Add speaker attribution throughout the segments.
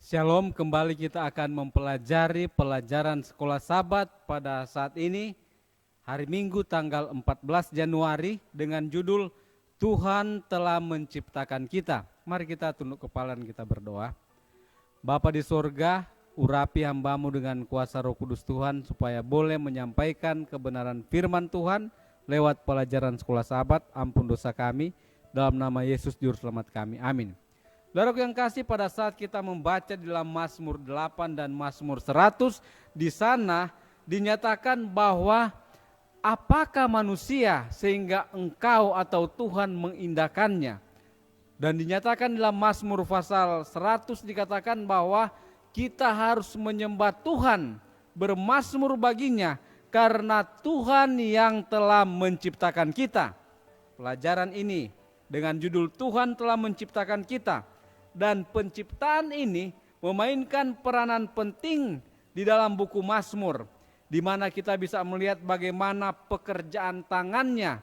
Speaker 1: Shalom, kembali kita akan mempelajari pelajaran sekolah Sabat pada saat ini, hari Minggu tanggal 14 Januari dengan judul Tuhan telah menciptakan kita. Mari kita tunduk kepala dan kita berdoa. Bapa di sorga, urapi hambamu dengan kuasa Roh Kudus Tuhan supaya boleh menyampaikan kebenaran firman Tuhan lewat pelajaran sekolah Sabat. Ampun dosa kami, dalam nama Yesus Juru Selamat kami, amin. Saudaraku yang kasih, pada saat kita membaca di dalam Mazmur 8 dan Mazmur 100, di sana dinyatakan bahwa apakah manusia sehingga engkau atau Tuhan mengindahkannya. Dan dinyatakan dalam Mazmur pasal 100 dikatakan bahwa kita harus menyembah Tuhan, bermazmur baginya karena Tuhan yang telah menciptakan kita. Pelajaran ini dengan judul Tuhan telah menciptakan kita. Dan penciptaan ini memainkan peranan penting di dalam buku Mazmur, di mana kita bisa melihat bagaimana pekerjaan tangannya,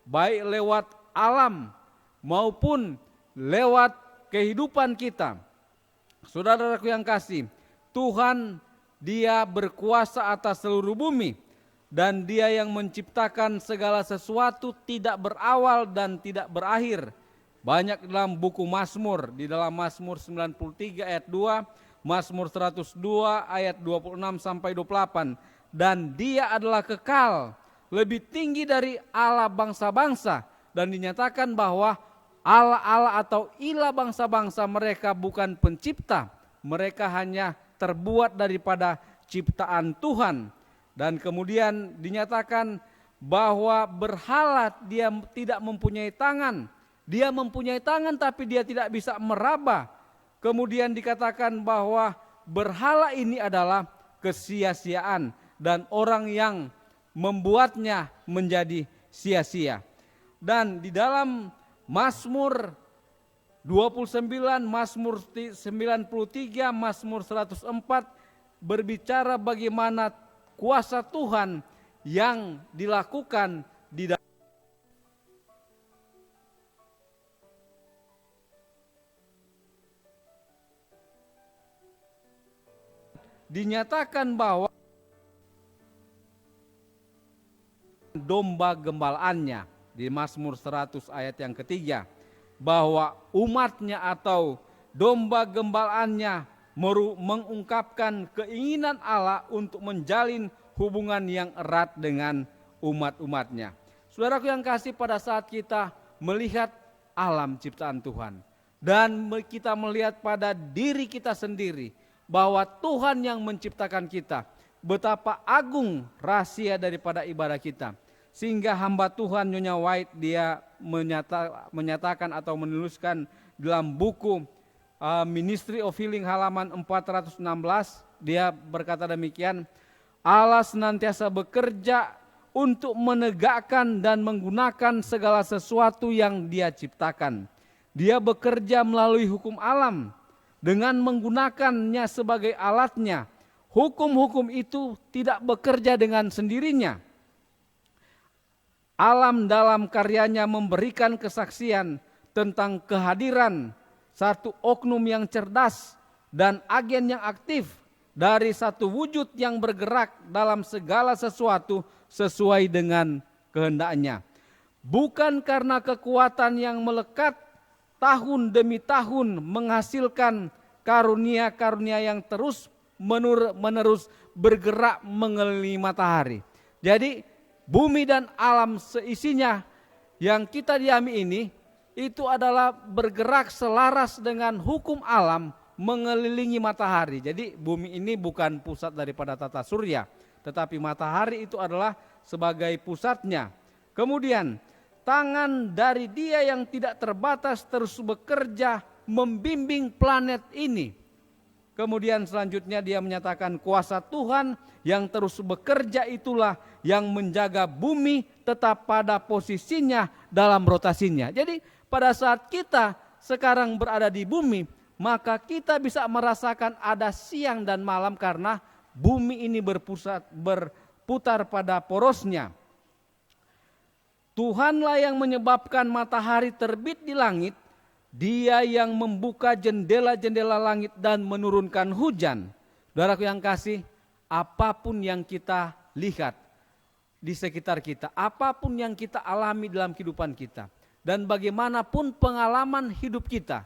Speaker 1: baik lewat alam maupun lewat kehidupan kita. Saudara-saudaraku yang kasih, Tuhan Dia berkuasa atas seluruh bumi, dan Dia yang menciptakan segala sesuatu tidak berawal dan tidak berakhir. Banyak dalam buku Mazmur, di dalam Mazmur 93 ayat 2, Mazmur 102 ayat 26 sampai 28. Dan Dia adalah kekal, lebih tinggi dari Allah bangsa-bangsa. Dan dinyatakan bahwa Allah-Allah atau ilah bangsa-bangsa mereka bukan pencipta. Mereka hanya terbuat daripada ciptaan Tuhan. Dan kemudian dinyatakan bahwa berhala dia tidak mempunyai tangan. Dia mempunyai tangan tapi dia tidak bisa meraba. Kemudian dikatakan bahwa berhala ini adalah kesia-siaan dan orang yang membuatnya menjadi sia-sia. Dan di dalam Mazmur 29, Mazmur 93, Mazmur 104 berbicara bagaimana kuasa Tuhan yang dilakukan di dalam. Dinyatakan bahwa domba gembalaannya di Mazmur 100 ayat yang ketiga, bahwa umatnya atau domba gembalaannya mengungkapkan keinginan Allah untuk menjalin hubungan yang erat dengan umat-umatnya. Saudaraku yang kasih, pada saat kita melihat alam ciptaan Tuhan dan kita melihat pada diri kita sendiri, bahwa Tuhan yang menciptakan kita, betapa agung rahasia daripada ibadah kita. Sehingga hamba Tuhan Nyonya White dia menyatakan atau menuliskan dalam buku Ministry of Healing halaman 416, dia berkata demikian, Allah senantiasa bekerja untuk menegakkan dan menggunakan segala sesuatu yang Dia ciptakan. Dia bekerja melalui hukum alam, dengan menggunakannya sebagai alatnya. Hukum-hukum itu tidak bekerja dengan sendirinya. Alam dalam karyanya memberikan kesaksian tentang kehadiran satu oknum yang cerdas dan agen yang aktif dari satu wujud yang bergerak dalam segala sesuatu sesuai dengan kehendaknya. Bukan karena kekuatan yang melekat tahun demi tahun menghasilkan karunia-karunia yang terus menerus bergerak mengelilingi matahari. Jadi bumi dan alam seisinya yang kita diami ini itu adalah bergerak selaras dengan hukum alam mengelilingi matahari. Jadi bumi ini bukan pusat daripada tata surya, tetapi matahari itu adalah sebagai pusatnya. Kemudian tangan dari Dia yang tidak terbatas terus bekerja membimbing planet ini. Kemudian selanjutnya dia menyatakan kuasa Tuhan yang terus bekerja itulah yang menjaga bumi tetap pada posisinya dalam rotasinya. Jadi pada saat kita sekarang berada di bumi, maka kita bisa merasakan ada siang dan malam karena bumi ini berputar pada porosnya. Tuhanlah yang menyebabkan matahari terbit di langit Dia yang membuka jendela-jendela langit dan menurunkan hujan. Saudaraku yang kasih, apapun yang kita lihat di sekitar kita, apapun yang kita alami dalam kehidupan kita, dan bagaimanapun pengalaman hidup kita,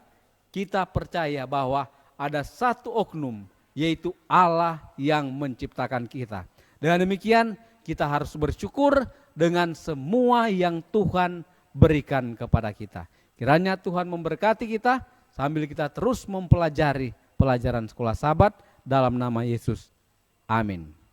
Speaker 1: kita percaya bahwa ada satu oknum, yaitu Allah yang menciptakan kita. Dengan demikian kita harus bersyukur dengan semua yang Tuhan berikan kepada kita. Kiranya Tuhan memberkati kita sambil kita terus mempelajari pelajaran sekolah Sabat dalam nama Yesus. Amin.